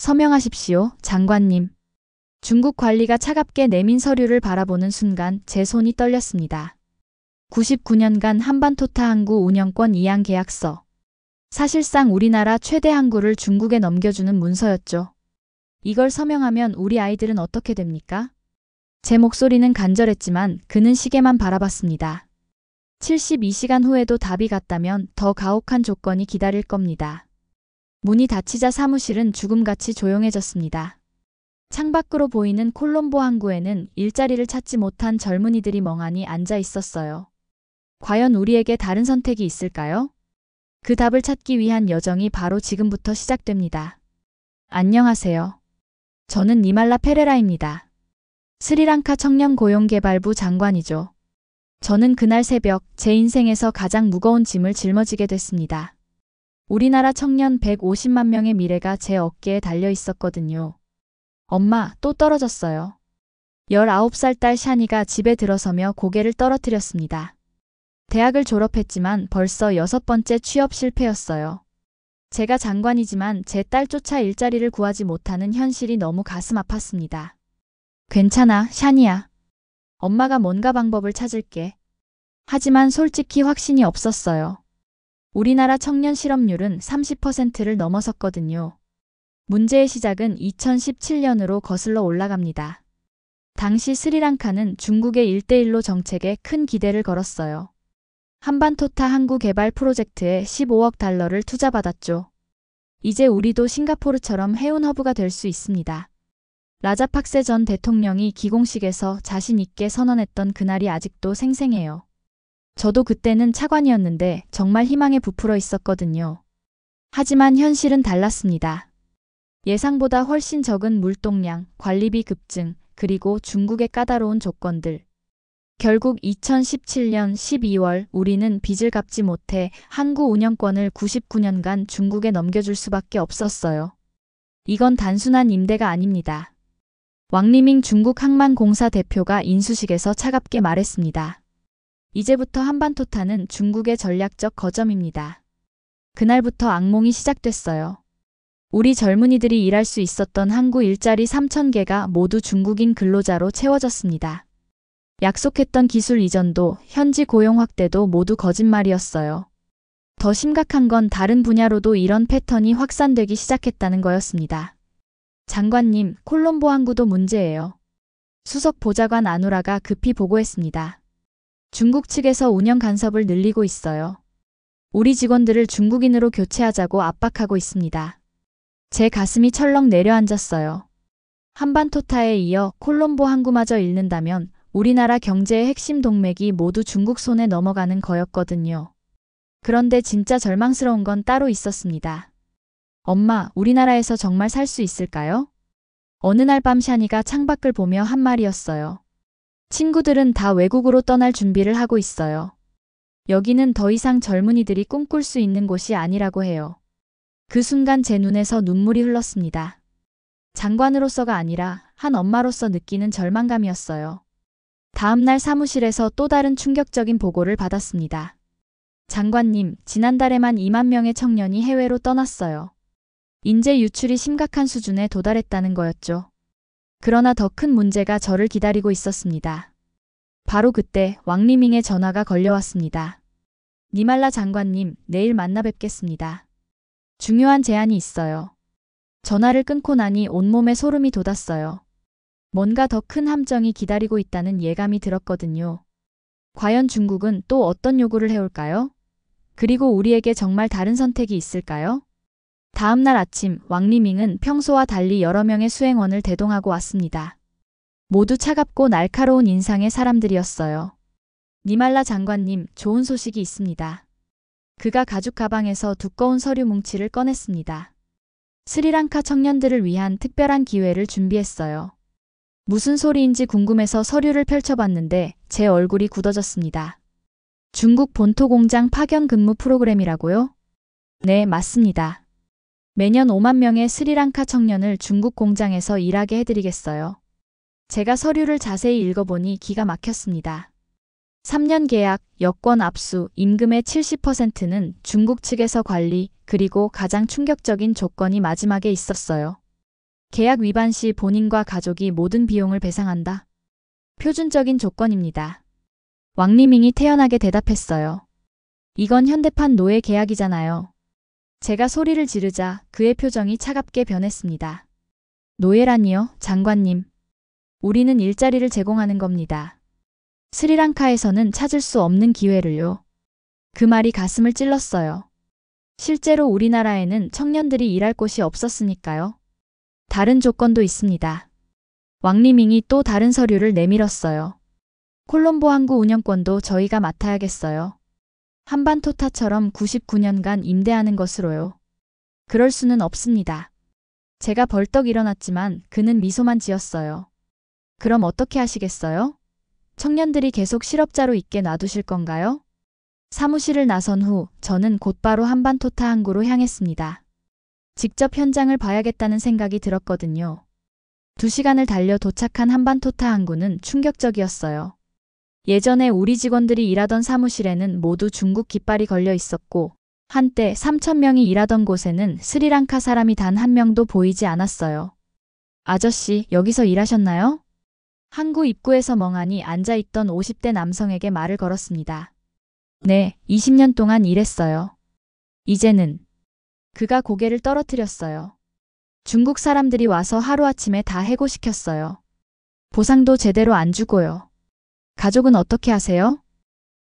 서명하십시오, 장관님. 중국 관리가 차갑게 내민 서류를 바라보는 순간 제 손이 떨렸습니다. 99년간 한반토타 항구 운영권 이양 계약서. 사실상 우리나라 최대 항구를 중국에 넘겨주는 문서였죠. 이걸 서명하면 우리 아이들은 어떻게 됩니까? 제 목소리는 간절했지만 그는 시계만 바라봤습니다. 72시간 후에도 답이 갔다면 더 가혹한 조건이 기다릴 겁니다. 문이 닫히자 사무실은 죽음같이 조용해졌습니다. 창밖으로 보이는 콜롬보 항구에는 일자리를 찾지 못한 젊은이들이 멍하니 앉아 있었어요. 과연 우리에게 다른 선택이 있을까요? 그 답을 찾기 위한 여정이 바로 지금부터 시작됩니다. 안녕하세요. 저는 니말라 페레라입니다. 스리랑카 청년고용개발부 장관이죠. 저는 그날 새벽 제 인생에서 가장 무거운 짐을 짊어지게 됐습니다. 우리나라 청년 150만 명의 미래가 제 어깨에 달려 있었거든요. 엄마, 또 떨어졌어요. 19살 딸 샤니가 집에 들어서며 고개를 떨어뜨렸습니다. 대학을 졸업했지만 벌써 6번째 취업 실패였어요. 제가 장관이지만 제 딸조차 일자리를 구하지 못하는 현실이 너무 가슴 아팠습니다. 괜찮아, 샤니야. 엄마가 뭔가 방법을 찾을게. 하지만 솔직히 확신이 없었어요. 우리나라 청년 실업률은 30%를 넘어섰거든요. 문제의 시작은 2017년으로 거슬러 올라갑니다. 당시 스리랑카는 중국의 1대1로 정책에 큰 기대를 걸었어요. 한반토타 항구 개발 프로젝트에 15억 달러를 투자받았죠. 이제 우리도 싱가포르처럼 해운 허브가 될 수 있습니다. 라자팍세 전 대통령이 기공식에서 자신 있게 선언했던 그날이 아직도 생생해요. 저도 그때는 차관이었는데 정말 희망에 부풀어 있었거든요. 하지만 현실은 달랐습니다. 예상보다 훨씬 적은 물동량, 관리비 급증, 그리고 중국의 까다로운 조건들. 결국 2017년 12월 우리는 빚을 갚지 못해 항구 운영권을 99년간 중국에 넘겨줄 수밖에 없었어요. 이건 단순한 임대가 아닙니다. 왕리밍 중국항만공사 대표가 인수식에서 차갑게 말했습니다. 이제부터 한반토타는 중국의 전략적 거점입니다. 그날부터 악몽이 시작됐어요. 우리 젊은이들이 일할 수 있었던 항구 일자리 3,000개가 모두 중국인 근로자로 채워졌습니다. 약속했던 기술 이전도 현지 고용 확대도 모두 거짓말이었어요. 더 심각한 건 다른 분야로도 이런 패턴이 확산되기 시작했다는 거였습니다. 장관님, 콜롬보 항구도 문제예요. 수석 보좌관 아누라가 급히 보고했습니다. 중국 측에서 운영 간섭을 늘리고 있어요. 우리 직원들을 중국인으로 교체하자고 압박하고 있습니다. 제 가슴이 철렁 내려앉았어요. 한반토타에 이어 콜롬보 항구마저 잃는다면 우리나라 경제의 핵심 동맥이 모두 중국 손에 넘어가는 거였거든요. 그런데 진짜 절망스러운 건 따로 있었습니다. 엄마, 우리나라에서 정말 살 수 있을까요? 어느 날 밤 샤니가 창밖을 보며 한 말이었어요. 친구들은 다 외국으로 떠날 준비를 하고 있어요. 여기는 더 이상 젊은이들이 꿈꿀 수 있는 곳이 아니라고 해요. 그 순간 제 눈에서 눈물이 흘렀습니다. 장관으로서가 아니라 한 엄마로서 느끼는 절망감이었어요. 다음 날 사무실에서 또 다른 충격적인 보고를 받았습니다. 장관님, 지난달에만 2만 명의 청년이 해외로 떠났어요. 인재 유출이 심각한 수준에 도달했다는 거였죠. 그러나 더 큰 문제가 저를 기다리고 있었습니다. 바로 그때 왕리밍의 전화가 걸려왔습니다. 니말라 장관님, 내일 만나 뵙겠습니다. 중요한 제안이 있어요. 전화를 끊고 나니 온몸에 소름이 돋았어요. 뭔가 더 큰 함정이 기다리고 있다는 예감이 들었거든요. 과연 중국은 또 어떤 요구를 해올까요? 그리고 우리에게 정말 다른 선택이 있을까요? 다음 날 아침 왕리밍은 평소와 달리 여러 명의 수행원을 대동하고 왔습니다. 모두 차갑고 날카로운 인상의 사람들이었어요. 니말라 장관님, 좋은 소식이 있습니다. 그가 가죽 가방에서 두꺼운 서류 뭉치를 꺼냈습니다. 스리랑카 청년들을 위한 특별한 기회를 준비했어요. 무슨 소리인지 궁금해서 서류를 펼쳐봤는데 제 얼굴이 굳어졌습니다. 중국 본토 공장 파견 근무 프로그램이라고요? 네, 맞습니다. 매년 5만 명의 스리랑카 청년을 중국 공장에서 일하게 해드리겠어요. 제가 서류를 자세히 읽어보니 기가 막혔습니다. 3년 계약, 여권 압수, 임금의 70%는 중국 측에서 관리, 그리고 가장 충격적인 조건이 마지막에 있었어요. 계약 위반 시 본인과 가족이 모든 비용을 배상한다. 표준적인 조건입니다. 왕리밍이 태연하게 대답했어요. 이건 현대판 노예 계약이잖아요. 제가 소리를 지르자 그의 표정이 차갑게 변했습니다. 노예라니요, 장관님. 우리는 일자리를 제공하는 겁니다. 스리랑카에서는 찾을 수 없는 기회를요. 그 말이 가슴을 찔렀어요. 실제로 우리나라에는 청년들이 일할 곳이 없었으니까요. 다른 조건도 있습니다. 왕리밍이 또 다른 서류를 내밀었어요. 콜롬보 항구 운영권도 저희가 맡아야겠어요. 한반토타처럼 99년간 임대하는 것으로요. 그럴 수는 없습니다. 제가 벌떡 일어났지만 그는 미소만 지었어요. 그럼 어떻게 하시겠어요? 청년들이 계속 실업자로 있게 놔두실 건가요? 사무실을 나선 후 저는 곧바로 한반토타 항구로 향했습니다. 직접 현장을 봐야겠다는 생각이 들었거든요. 2시간을 달려 도착한 한반토타 항구는 충격적이었어요. 예전에 우리 직원들이 일하던 사무실에는 모두 중국 깃발이 걸려 있었고 한때 3,000명이 일하던 곳에는 스리랑카 사람이 단 한 명도 보이지 않았어요. 아저씨, 여기서 일하셨나요? 항구 입구에서 멍하니 앉아있던 50대 남성에게 말을 걸었습니다. 네, 20년 동안 일했어요. 이제는. 그가 고개를 떨어뜨렸어요. 중국 사람들이 와서 하루아침에 다 해고시켰어요. 보상도 제대로 안 주고요. 가족은 어떻게 하세요?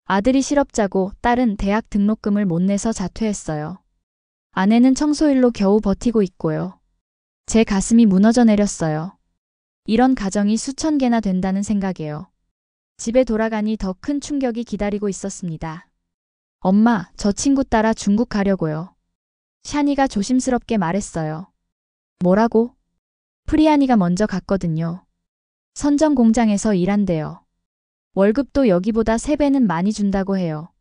아들이 실업자고 딸은 대학 등록금을 못 내서 자퇴했어요. 아내는 청소일로 겨우 버티고 있고요. 제 가슴이 무너져 내렸어요. 이런 가정이 수천 개나 된다는 생각이에요. 집에 돌아가니 더 큰 충격이 기다리고 있었습니다. 엄마, 저 친구 따라 중국 가려고요. 샤니가 조심스럽게 말했어요. 뭐라고? 프리아니가 먼저 갔거든요. 선정 공장에서 일한대요. 월급도 여기보다 3배는 많이 준다고 해요.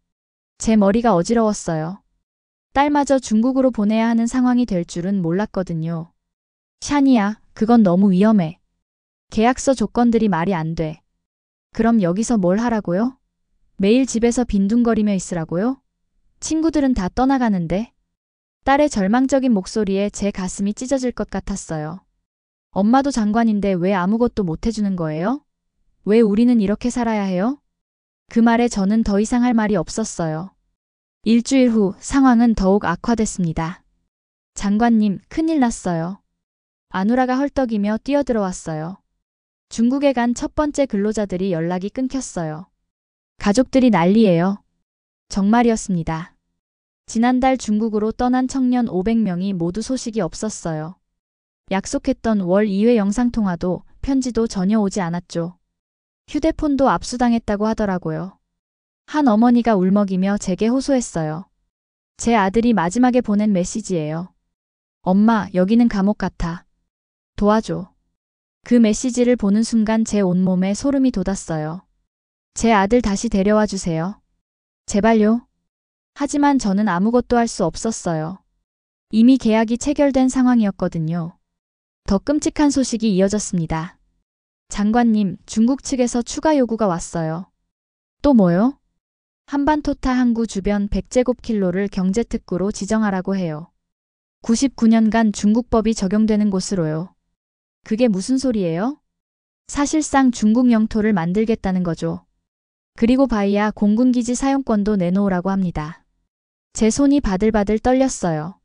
제 머리가 어지러웠어요. 딸마저 중국으로 보내야 하는 상황이 될 줄은 몰랐거든요. 샤니야, 그건 너무 위험해. 계약서 조건들이 말이 안 돼. 그럼 여기서 뭘 하라고요? 매일 집에서 빈둥거리며 있으라고요? 친구들은 다 떠나가는데? 딸의 절망적인 목소리에 제 가슴이 찢어질 것 같았어요. 엄마도 장관인데 왜 아무것도 못 해주는 거예요? 왜 우리는 이렇게 살아야 해요? 그 말에 저는 더 이상 할 말이 없었어요. 일주일 후 상황은 더욱 악화됐습니다. 장관님, 큰일 났어요. 아누라가 헐떡이며 뛰어들어왔어요. 중국에 간 첫 번째 근로자들이 연락이 끊겼어요. 가족들이 난리예요. 정말이었습니다. 지난달 중국으로 떠난 청년 500명이 모두 소식이 없었어요. 약속했던 월 2회 영상통화도 편지도 전혀 오지 않았죠. 휴대폰도 압수당했다고 하더라고요. 한 어머니가 울먹이며 제게 호소했어요. 제 아들이 마지막에 보낸 메시지예요. 엄마, 여기는 감옥 같아. 도와줘. 그 메시지를 보는 순간 제 온몸에 소름이 돋았어요. 제 아들 다시 데려와 주세요. 제발요. 하지만 저는 아무것도 할 수 없었어요. 이미 계약이 체결된 상황이었거든요. 더 끔찍한 소식이 이어졌습니다. 장관님, 중국 측에서 추가 요구가 왔어요. 또 뭐요? 한반토타 항구 주변 100제곱킬로를 경제특구로 지정하라고 해요. 99년간 중국법이 적용되는 곳으로요. 그게 무슨 소리예요? 사실상 중국 영토를 만들겠다는 거죠. 그리고 바이아 공군기지 사용권도 내놓으라고 합니다. 제 손이 바들바들 떨렸어요.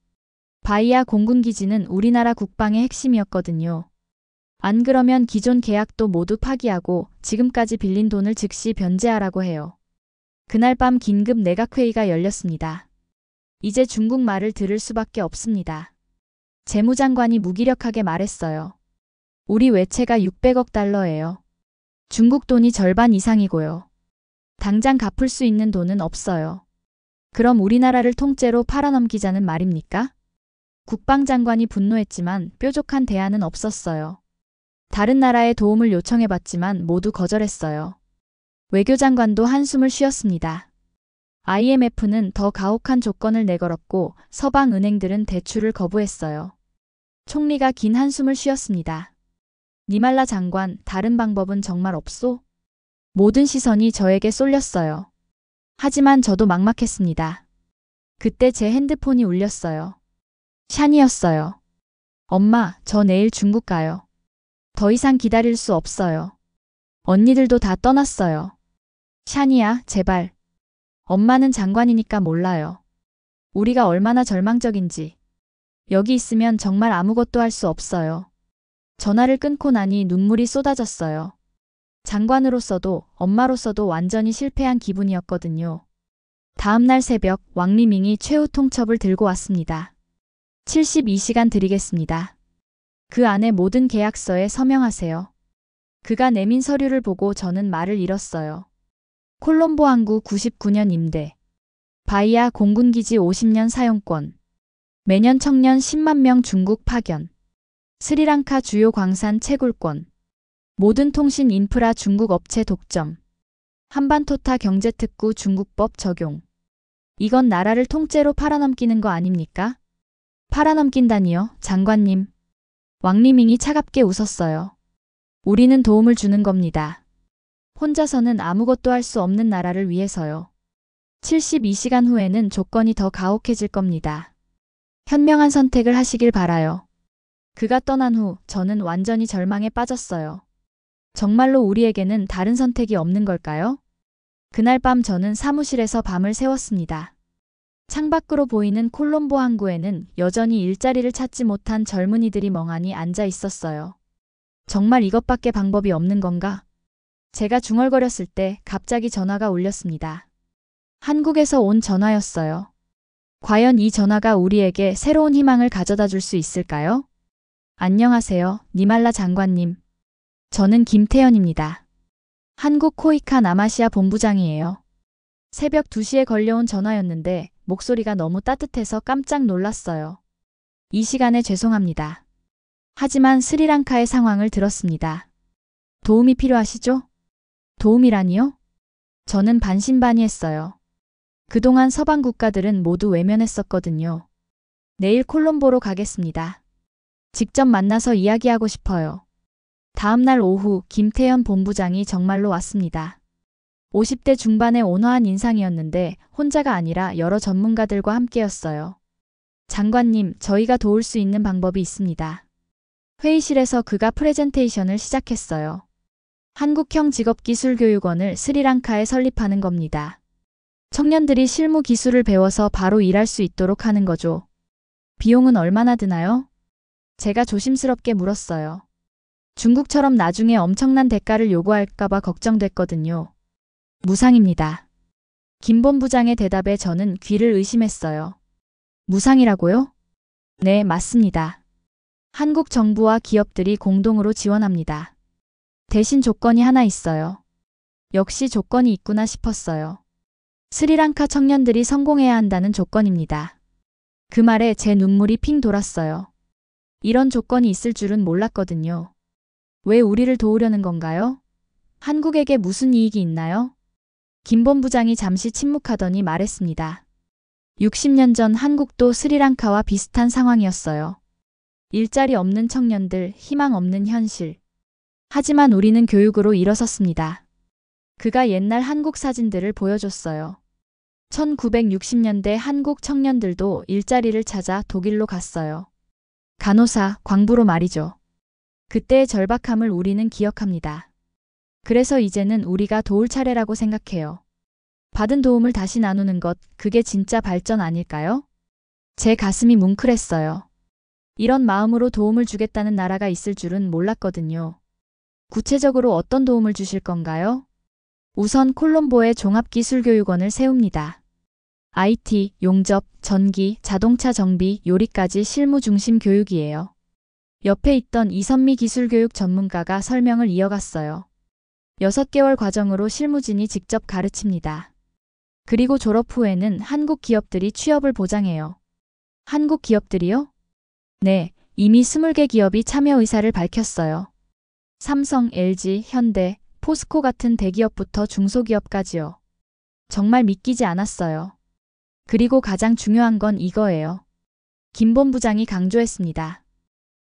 바이아 공군기지는 우리나라 국방의 핵심이었거든요. 안 그러면 기존 계약도 모두 파기하고 지금까지 빌린 돈을 즉시 변제하라고 해요. 그날 밤 긴급 내각회의가 열렸습니다. 이제 중국말을 들을 수밖에 없습니다. 재무장관이 무기력하게 말했어요. 우리 외채가 600억 달러예요. 중국 돈이 절반 이상이고요. 당장 갚을 수 있는 돈은 없어요. 그럼 우리나라를 통째로 팔아넘기자는 말입니까? 국방장관이 분노했지만 뾰족한 대안은 없었어요. 다른 나라의 도움을 요청해봤지만 모두 거절했어요. 외교장관도 한숨을 쉬었습니다. IMF는 더 가혹한 조건을 내걸었고 서방 은행들은 대출을 거부했어요. 총리가 긴 한숨을 쉬었습니다. 니말라 장관, 다른 방법은 정말 없소? 모든 시선이 저에게 쏠렸어요. 하지만 저도 막막했습니다. 그때 제 핸드폰이 울렸어요. 샤니였어요. 엄마, 저 내일 중국 가요. 더 이상 기다릴 수 없어요. 언니들도 다 떠났어요. 샤니야, 제발. 엄마는 장관이니까 몰라요. 우리가 얼마나 절망적인지. 여기 있으면 정말 아무것도 할 수 없어요. 전화를 끊고 나니 눈물이 쏟아졌어요. 장관으로서도 엄마로서도 완전히 실패한 기분이었거든요. 다음 날 새벽 왕리밍이 최후 통첩을 들고 왔습니다. 72시간 드리겠습니다. 그 안에 모든 계약서에 서명하세요. 그가 내민 서류를 보고 저는 말을 잃었어요. 콜롬보 항구 99년 임대. 바이아 공군기지 50년 사용권. 매년 청년 10만 명 중국 파견. 스리랑카 주요 광산 채굴권. 모든 통신 인프라 중국 업체 독점. 한반토타 경제특구 중국법 적용. 이건 나라를 통째로 팔아넘기는 거 아닙니까? 팔아넘긴다니요, 장관님. 왕리밍이 차갑게 웃었어요. 우리는 도움을 주는 겁니다. 혼자서는 아무것도 할 수 없는 나라를 위해서요. 72시간 후에는 조건이 더 가혹해질 겁니다. 현명한 선택을 하시길 바라요. 그가 떠난 후 저는 완전히 절망에 빠졌어요. 정말로 우리에게는 다른 선택이 없는 걸까요? 그날 밤 저는 사무실에서 밤을 새웠습니다. 창밖으로 보이는 콜롬보 항구에는 여전히 일자리를 찾지 못한 젊은이들이 멍하니 앉아 있었어요. 정말 이것밖에 방법이 없는 건가? 제가 중얼거렸을 때 갑자기 전화가 울렸습니다. 한국에서 온 전화였어요. 과연 이 전화가 우리에게 새로운 희망을 가져다 줄 수 있을까요? 안녕하세요, 니말라 장관님. 저는 김태현입니다. 한국 코이카 남아시아 본부장이에요. 새벽 2시에 걸려온 전화였는데 목소리가 너무 따뜻해서 깜짝 놀랐어요. 이 시간에 죄송합니다. 하지만 스리랑카의 상황을 들었습니다. 도움이 필요하시죠? 도움이라니요? 저는 반신반의했어요. 그동안 서방 국가들은 모두 외면했었거든요. 내일 콜롬보로 가겠습니다. 직접 만나서 이야기하고 싶어요. 다음 날 오후 김태현 본부장이 정말로 왔습니다. 50대 중반의 온화한 인상이었는데 혼자가 아니라 여러 전문가들과 함께였어요. 장관님, 저희가 도울 수 있는 방법이 있습니다. 회의실에서 그가 프레젠테이션을 시작했어요. 한국형 직업기술교육원을 스리랑카에 설립하는 겁니다. 청년들이 실무 기술을 배워서 바로 일할 수 있도록 하는 거죠. 비용은 얼마나 드나요? 제가 조심스럽게 물었어요. 중국처럼 나중에 엄청난 대가를 요구할까봐 걱정됐거든요. 무상입니다. 김 본부장의 대답에 저는 귀를 의심했어요. 무상이라고요? 네, 맞습니다. 한국 정부와 기업들이 공동으로 지원합니다. 대신 조건이 하나 있어요. 역시 조건이 있구나 싶었어요. 스리랑카 청년들이 성공해야 한다는 조건입니다. 그 말에 제 눈물이 핑 돌았어요. 이런 조건이 있을 줄은 몰랐거든요. 왜 우리를 도우려는 건가요? 한국에게 무슨 이익이 있나요? 김 본부장이 잠시 침묵하더니 말했습니다. 60년 전 한국도 스리랑카와 비슷한 상황이었어요. 일자리 없는 청년들, 희망 없는 현실. 하지만 우리는 교육으로 일어섰습니다. 그가 옛날 한국 사진들을 보여줬어요. 1960년대 한국 청년들도 일자리를 찾아 독일로 갔어요. 간호사, 광부로 말이죠. 그때의 절박함을 우리는 기억합니다. 그래서 이제는 우리가 도울 차례라고 생각해요. 받은 도움을 다시 나누는 것, 그게 진짜 발전 아닐까요? 제 가슴이 뭉클했어요. 이런 마음으로 도움을 주겠다는 나라가 있을 줄은 몰랐거든요. 구체적으로 어떤 도움을 주실 건가요? 우선 콜롬보에 종합기술교육원을 세웁니다. IT, 용접, 전기, 자동차 정비, 요리까지 실무 중심 교육이에요. 옆에 있던 이선미 기술교육 전문가가 설명을 이어갔어요. 6개월 과정으로 실무진이 직접 가르칩니다. 그리고 졸업 후에는 한국 기업들이 취업을 보장해요. 한국 기업들이요? 네, 이미 20개 기업이 참여 의사를 밝혔어요. 삼성, LG, 현대, 포스코 같은 대기업부터 중소기업까지요. 정말 믿기지 않았어요. 그리고 가장 중요한 건 이거예요. 김 본부장이 강조했습니다.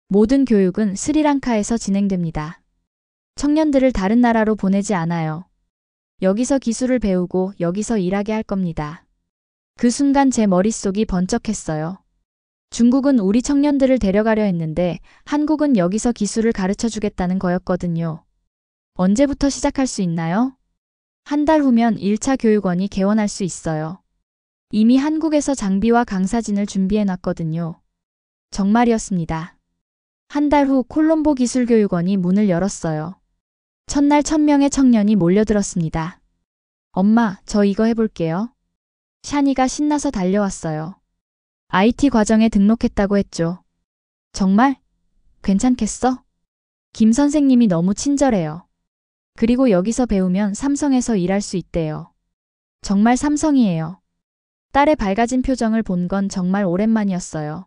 모든 교육은 스리랑카에서 진행됩니다. 청년들을 다른 나라로 보내지 않아요. 여기서 기술을 배우고 여기서 일하게 할 겁니다. 그 순간 제 머릿속이 번쩍했어요. 중국은 우리 청년들을 데려가려 했는데 한국은 여기서 기술을 가르쳐 주겠다는 거였거든요. 언제부터 시작할 수 있나요? 한 달 후면 1차 교육원이 개원할 수 있어요. 이미 한국에서 장비와 강사진을 준비해 놨거든요. 정말이었습니다. 한 달 후 콜롬보 기술교육원이 문을 열었어요. 첫날 1000명의 청년이 몰려들었습니다. 엄마, 저 이거 해볼게요. 샤니가 신나서 달려왔어요. IT 과정에 등록했다고 했죠. 정말? 괜찮겠어? 김 선생님이 너무 친절해요. 그리고 여기서 배우면 삼성에서 일할 수 있대요. 정말 삼성이에요. 딸의 밝아진 표정을 본 건 정말 오랜만이었어요.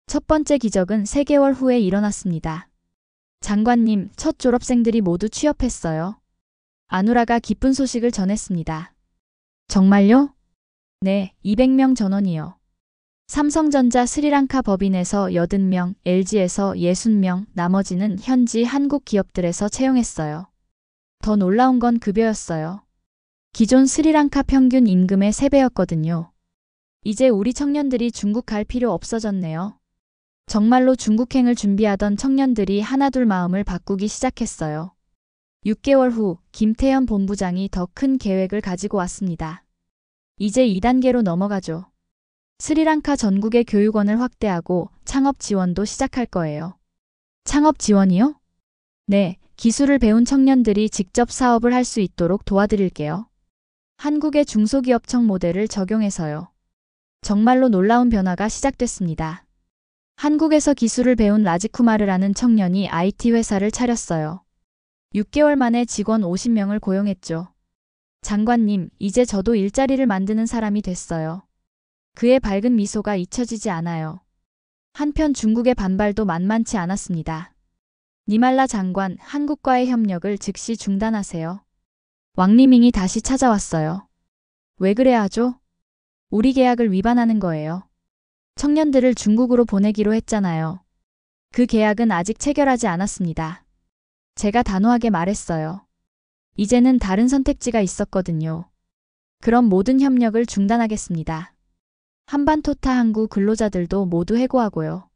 첫 번째 기적은 3개월 후에 일어났습니다. 장관님, 첫 졸업생들이 모두 취업했어요. 아누라가 기쁜 소식을 전했습니다. 정말요? 네, 200명 전원이요. 삼성전자 스리랑카 법인에서 80명, LG에서 60명, 나머지는 현지 한국 기업들에서 채용했어요. 더 놀라운 건 급여였어요. 기존 스리랑카 평균 임금의 3배였거든요. 이제 우리 청년들이 중국 갈 필요 없어졌네요. 정말로 중국행을 준비하던 청년들이 하나둘 마음을 바꾸기 시작했어요. 6개월 후 김태현 본부장이 더 큰 계획을 가지고 왔습니다. 이제 2단계로 넘어가죠. 스리랑카 전국의 교육원을 확대하고 창업 지원도 시작할 거예요. 창업 지원이요? 네, 기술을 배운 청년들이 직접 사업을 할 수 있도록 도와드릴게요. 한국의 중소기업청 모델을 적용해서요. 정말로 놀라운 변화가 시작됐습니다. 한국에서 기술을 배운 라지쿠마르라는 청년이 IT 회사를 차렸어요. 6개월 만에 직원 50명을 고용했죠. 장관님, 이제 저도 일자리를 만드는 사람이 됐어요. 그의 밝은 미소가 잊혀지지 않아요. 한편 중국의 반발도 만만치 않았습니다. 니말라 장관, 한국과의 협력을 즉시 중단하세요. 왕리밍이 다시 찾아왔어요. 왜 그래야 하죠? 우리 계약을 위반하는 거예요. 청년들을 중국으로 보내기로 했잖아요. 그 계약은 아직 체결하지 않았습니다. 제가 단호하게 말했어요. 이제는 다른 선택지가 있었거든요. 그럼 모든 협력을 중단하겠습니다. 한반토타 항구 근로자들도 모두 해고하고요.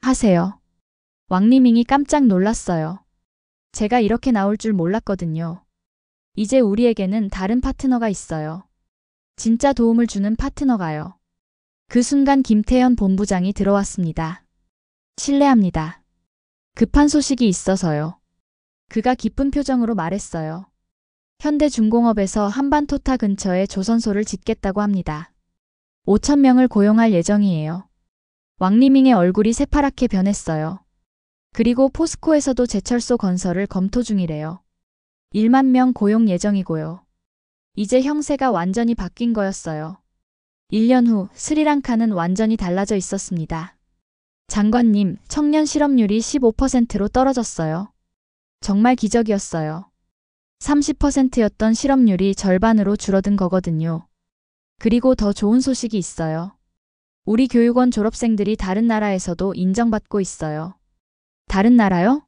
하세요. 왕리밍이 깜짝 놀랐어요. 제가 이렇게 나올 줄 몰랐거든요. 이제 우리에게는 다른 파트너가 있어요. 진짜 도움을 주는 파트너가요. 그 순간 김태현 본부장이 들어왔습니다. 실례합니다. 급한 소식이 있어서요. 그가 기쁜 표정으로 말했어요. 현대중공업에서 한반토타 근처에 조선소를 짓겠다고 합니다. 5,000명을 고용할 예정이에요. 왕리밍의 얼굴이 새파랗게 변했어요. 그리고 포스코에서도 제철소 건설을 검토 중이래요. 1만 명 고용 예정이고요. 이제 형세가 완전히 바뀐 거였어요. 1년 후 스리랑카는 완전히 달라져 있었습니다. 장관님, 청년 실업률이 15%로 떨어졌어요. 정말 기적이었어요. 30%였던 실업률이 절반으로 줄어든 거거든요. 그리고 더 좋은 소식이 있어요. 우리 교육원 졸업생들이 다른 나라에서도 인정받고 있어요. 다른 나라요?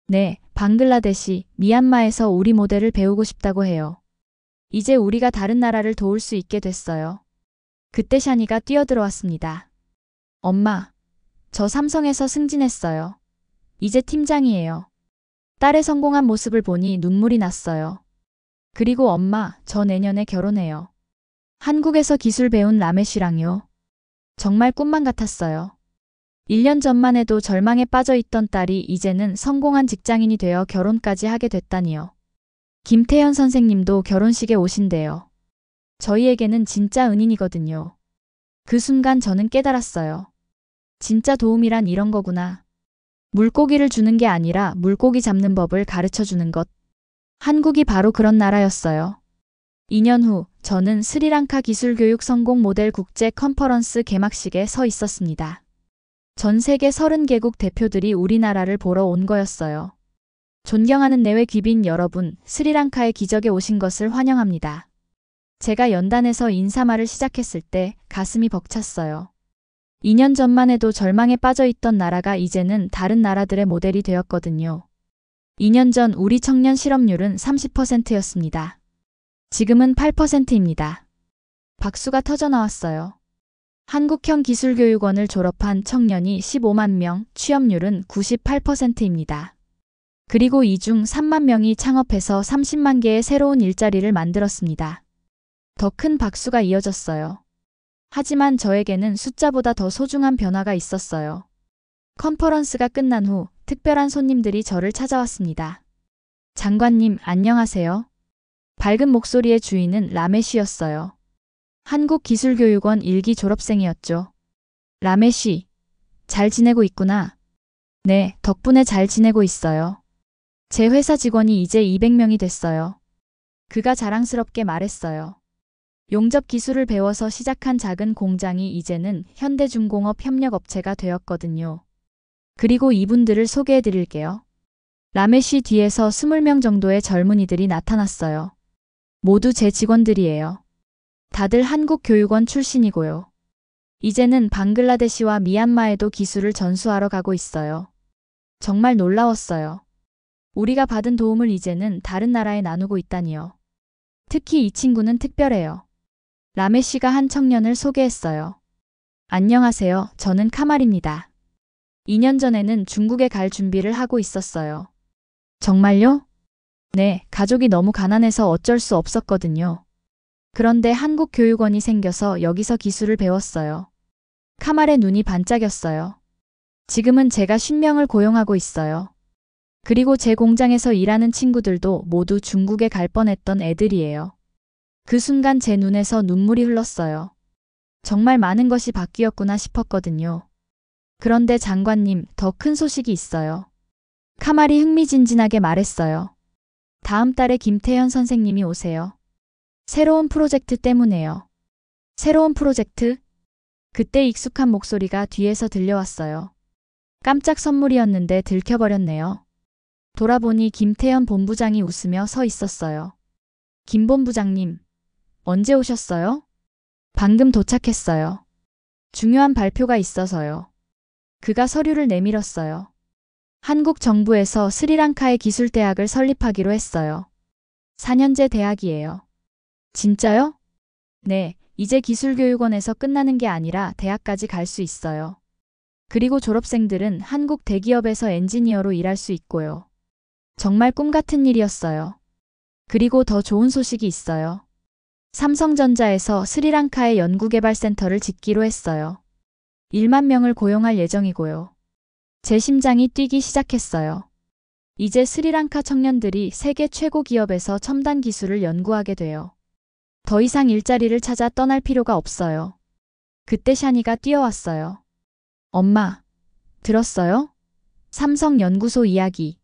네, 방글라데시, 미얀마에서 우리 모델을 배우고 싶다고 해요. 이제 우리가 다른 나라를 도울 수 있게 됐어요. 그때 샤니가 뛰어들어왔습니다. 엄마, 저 삼성에서 승진했어요. 이제 팀장이에요. 딸의 성공한 모습을 보니 눈물이 났어요. 그리고 엄마, 저 내년에 결혼해요. 한국에서 기술 배운 라메쉬랑요. 정말 꿈만 같았어요. 1년 전만 해도 절망에 빠져 있던 딸이 이제는 성공한 직장인이 되어 결혼까지 하게 됐다니요. 김태현 선생님도 결혼식에 오신대요. 저희에게는 진짜 은인이거든요. 그 순간 저는 깨달았어요. 진짜 도움이란 이런 거구나. 물고기를 주는 게 아니라 물고기 잡는 법을 가르쳐 주는 것. 한국이 바로 그런 나라였어요. 2년 후 저는 스리랑카 기술교육 성공 모델 국제 컨퍼런스 개막식에 서 있었습니다. 전 세계 30개국 대표들이 우리나라를 보러 온 거였어요. 존경하는 내외 귀빈 여러분, 스리랑카의 기적에 오신 것을 환영합니다. 제가 연단에서 인사말을 시작했을 때 가슴이 벅찼어요. 2년 전만 해도 절망에 빠져 있던 나라가 이제는 다른 나라들의 모델이 되었거든요. 2년 전 우리 청년 실업률은 30%였습니다. 지금은 8%입니다. 박수가 터져 나왔어요. 한국형 기술교육원을 졸업한 청년이 15만 명, 취업률은 98%입니다. 그리고 이 중 3만 명이 창업해서 30만 개의 새로운 일자리를 만들었습니다. 더 큰 박수가 이어졌어요. 하지만 저에게는 숫자보다 더 소중한 변화가 있었어요. 컨퍼런스가 끝난 후 특별한 손님들이 저를 찾아왔습니다. 장관님, 안녕하세요. 밝은 목소리의 주인은 라메쉬였어요. 한국기술교육원 1기 졸업생이었죠. 라메쉬, 잘 지내고 있구나. 네, 덕분에 잘 지내고 있어요. 제 회사 직원이 이제 200명이 됐어요. 그가 자랑스럽게 말했어요. 용접 기술을 배워서 시작한 작은 공장이 이제는 현대중공업 협력업체가 되었거든요. 그리고 이분들을 소개해 드릴게요. 라메쉬 뒤에서 20명 정도의 젊은이들이 나타났어요. 모두 제 직원들이에요. 다들 한국교육원 출신이고요. 이제는 방글라데시와 미얀마에도 기술을 전수하러 가고 있어요. 정말 놀라웠어요. 우리가 받은 도움을 이제는 다른 나라에 나누고 있다니요. 특히 이 친구는 특별해요. 라메쉬가 한 청년을 소개했어요. 안녕하세요. 저는 카말입니다. 2년 전에는 중국에 갈 준비를 하고 있었어요. 정말요? 네, 가족이 너무 가난해서 어쩔 수 없었거든요. 그런데 한국 교육원이 생겨서 여기서 기술을 배웠어요. 카말의 눈이 반짝였어요. 지금은 제가 50명을 고용하고 있어요. 그리고 제 공장에서 일하는 친구들도 모두 중국에 갈 뻔했던 애들이에요. 그 순간 제 눈에서 눈물이 흘렀어요. 정말 많은 것이 바뀌었구나 싶었거든요. 그런데 장관님, 더 큰 소식이 있어요. 카말이 흥미진진하게 말했어요. 다음 달에 김태현 선생님이 오세요. 새로운 프로젝트 때문에요. 새로운 프로젝트? 그때 익숙한 목소리가 뒤에서 들려왔어요. 깜짝 선물이었는데 들켜버렸네요. 돌아보니 김태현 본부장이 웃으며 서 있었어요. 김 본부장님, 언제 오셨어요? 방금 도착했어요. 중요한 발표가 있어서요. 그가 서류를 내밀었어요. 한국 정부에서 스리랑카의 기술대학을 설립하기로 했어요. 4년제 대학이에요. 진짜요? 네, 이제 기술교육원에서 끝나는 게 아니라 대학까지 갈 수 있어요. 그리고 졸업생들은 한국 대기업에서 엔지니어로 일할 수 있고요. 정말 꿈 같은 일이었어요. 그리고 더 좋은 소식이 있어요. 삼성전자에서 스리랑카의 연구개발센터를 짓기로 했어요. 1만 명을 고용할 예정이고요. 제 심장이 뛰기 시작했어요. 이제 스리랑카 청년들이 세계 최고 기업에서 첨단 기술을 연구하게 돼요. 더 이상 일자리를 찾아 떠날 필요가 없어요. 그때 샤니가 뛰어왔어요. 엄마, 들었어요? 삼성 연구소 이야기.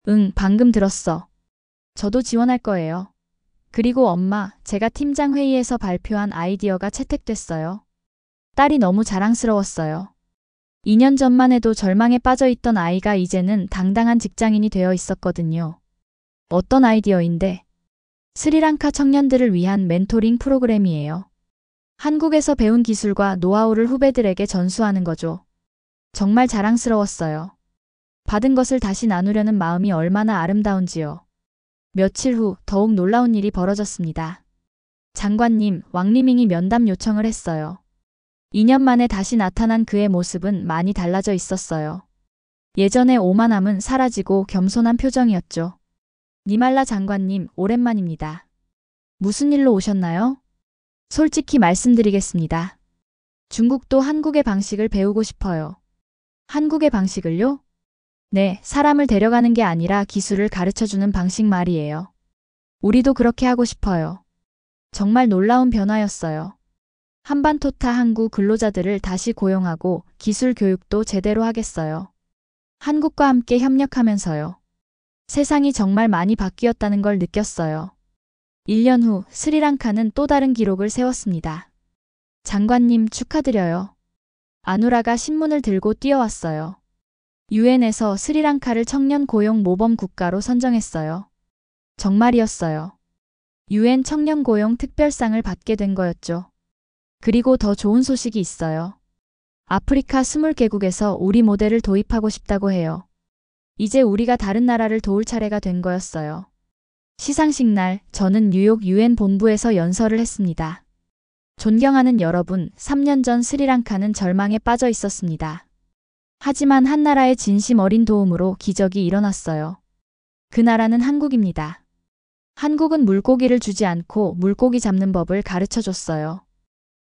응, 방금 들었어. 저도 지원할 거예요. 그리고 엄마, 제가 팀장 회의에서 발표한 아이디어가 채택됐어요. 딸이 너무 자랑스러웠어요. 2년 전만 해도 절망에 빠져 있던 아이가 이제는 당당한 직장인이 되어 있었거든요. 어떤 아이디어인데? 스리랑카 청년들을 위한 멘토링 프로그램이에요. 한국에서 배운 기술과 노하우를 후배들에게 전수하는 거죠. 정말 자랑스러웠어요. 받은 것을 다시 나누려는 마음이 얼마나 아름다운지요. 며칠 후 더욱 놀라운 일이 벌어졌습니다. 장관님, 왕리밍이 면담 요청을 했어요. 2년 만에 다시 나타난 그의 모습은 많이 달라져 있었어요. 예전의 오만함은 사라지고 겸손한 표정이었죠. 니말라 장관님, 오랜만입니다. 무슨 일로 오셨나요? 솔직히 말씀드리겠습니다. 중국도 한국의 방식을 배우고 싶어요. 한국의 방식을요? 네, 사람을 데려가는 게 아니라 기술을 가르쳐주는 방식 말이에요. 우리도 그렇게 하고 싶어요. 정말 놀라운 변화였어요. 한반토타 항구 근로자들을 다시 고용하고 기술 교육도 제대로 하겠어요. 한국과 함께 협력하면서요. 세상이 정말 많이 바뀌었다는 걸 느꼈어요. 1년 후 스리랑카는 또 다른 기록을 세웠습니다. 장관님 축하드려요. 아누라가 신문을 들고 뛰어왔어요. 유엔에서 스리랑카를 청년 고용 모범 국가로 선정했어요. 정말이었어요. 유엔 청년 고용 특별상을 받게 된 거였죠. 그리고 더 좋은 소식이 있어요. 아프리카 20개국에서 우리 모델을 도입하고 싶다고 해요. 이제 우리가 다른 나라를 도울 차례가 된 거였어요. 시상식 날 저는 뉴욕 유엔 본부에서 연설을 했습니다. 존경하는 여러분, 3년 전 스리랑카는 절망에 빠져 있었습니다. 하지만 한 나라의 진심 어린 도움으로 기적이 일어났어요. 그 나라는 한국입니다. 한국은 물고기를 주지 않고 물고기 잡는 법을 가르쳐 줬어요.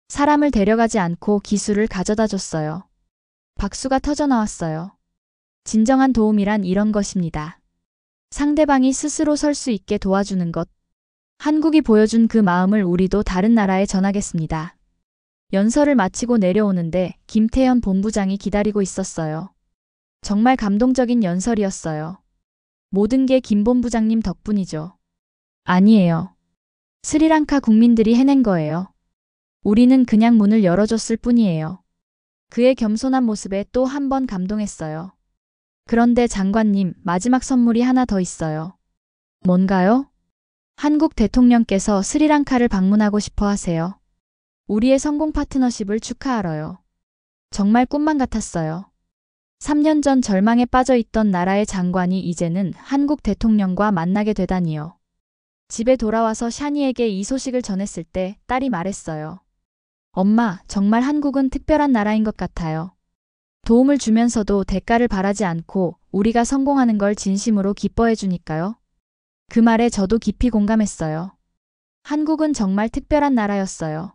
사람을 데려가지 않고 기술을 가져다 줬어요. 박수가 터져 나왔어요. 진정한 도움이란 이런 것입니다. 상대방이 스스로 설 수 있게 도와주는 것. 한국이 보여준 그 마음을 우리도 다른 나라에 전하겠습니다. 연설을 마치고 내려오는데 김태현 본부장이 기다리고 있었어요. 정말 감동적인 연설이었어요. 모든 게 김 본부장님 덕분이죠. 아니에요. 스리랑카 국민들이 해낸 거예요. 우리는 그냥 문을 열어줬을 뿐이에요. 그의 겸손한 모습에 또 한 번 감동했어요. 그런데 장관님, 마지막 선물이 하나 더 있어요. 뭔가요? 한국 대통령께서 스리랑카를 방문하고 싶어 하세요. 우리의 성공 파트너십을 축하하러요. 정말 꿈만 같았어요. 3년 전 절망에 빠져 있던 나라의 장관이 이제는 한국 대통령과 만나게 되다니요. 집에 돌아와서 샤니에게 이 소식을 전했을 때 딸이 말했어요. 엄마, 정말 한국은 특별한 나라인 것 같아요. 도움을 주면서도 대가를 바라지 않고 우리가 성공하는 걸 진심으로 기뻐해 주니까요. 그 말에 저도 깊이 공감했어요. 한국은 정말 특별한 나라였어요.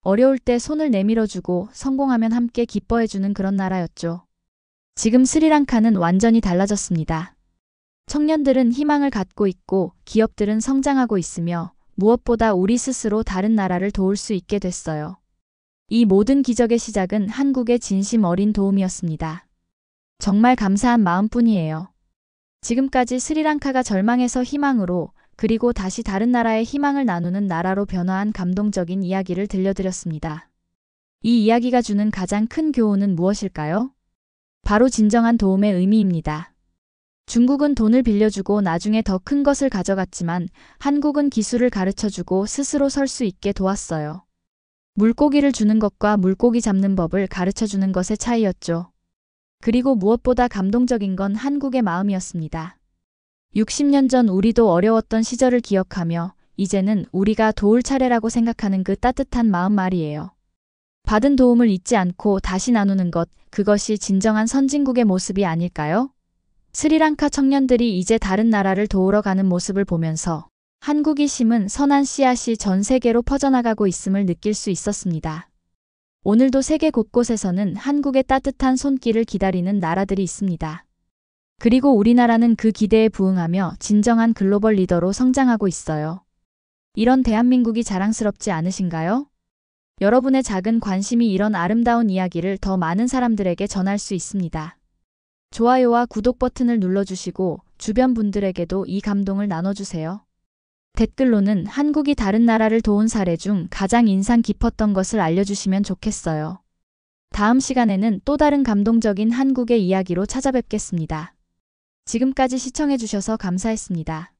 어려울 때 손을 내밀어주고 성공하면 함께 기뻐해주는 그런 나라였죠. 지금 스리랑카는 완전히 달라졌습니다. 청년들은 희망을 갖고 있고 기업들은 성장하고 있으며 무엇보다 우리 스스로 다른 나라를 도울 수 있게 됐어요. 이 모든 기적의 시작은 한국의 진심 어린 도움이었습니다. 정말 감사한 마음뿐이에요. 지금까지 스리랑카가 절망에서 희망으로 그리고 다시 다른 나라의 희망을 나누는 나라로 변화한 감동적인 이야기를 들려드렸습니다. 이 이야기가 주는 가장 큰 교훈은 무엇일까요? 바로 진정한 도움의 의미입니다. 중국은 돈을 빌려주고 나중에 더 큰 것을 가져갔지만 한국은 기술을 가르쳐주고 스스로 설 수 있게 도왔어요. 물고기를 주는 것과 물고기 잡는 법을 가르쳐주는 것의 차이였죠. 그리고 무엇보다 감동적인 건 한국의 마음이었습니다. 60년 전 우리도 어려웠던 시절을 기억하며 이제는 우리가 도울 차례라고 생각하는 그 따뜻한 마음 말이에요. 받은 도움을 잊지 않고 다시 나누는 것, 그것이 진정한 선진국의 모습이 아닐까요? 스리랑카 청년들이 이제 다른 나라를 도우러 가는 모습을 보면서 한국이 심은 선한 씨앗이 전 세계로 퍼져나가고 있음을 느낄 수 있었습니다. 오늘도 세계 곳곳에서는 한국의 따뜻한 손길을 기다리는 나라들이 있습니다. 그리고 우리나라는 그 기대에 부응하며 진정한 글로벌 리더로 성장하고 있어요. 이런 대한민국이 자랑스럽지 않으신가요? 여러분의 작은 관심이 이런 아름다운 이야기를 더 많은 사람들에게 전할 수 있습니다. 좋아요와 구독 버튼을 눌러주시고 주변 분들에게도 이 감동을 나눠주세요. 댓글로는 한국이 다른 나라를 도운 사례 중 가장 인상 깊었던 것을 알려주시면 좋겠어요. 다음 시간에는 또 다른 감동적인 한국의 이야기로 찾아뵙겠습니다. 지금까지 시청해주셔서 감사했습니다.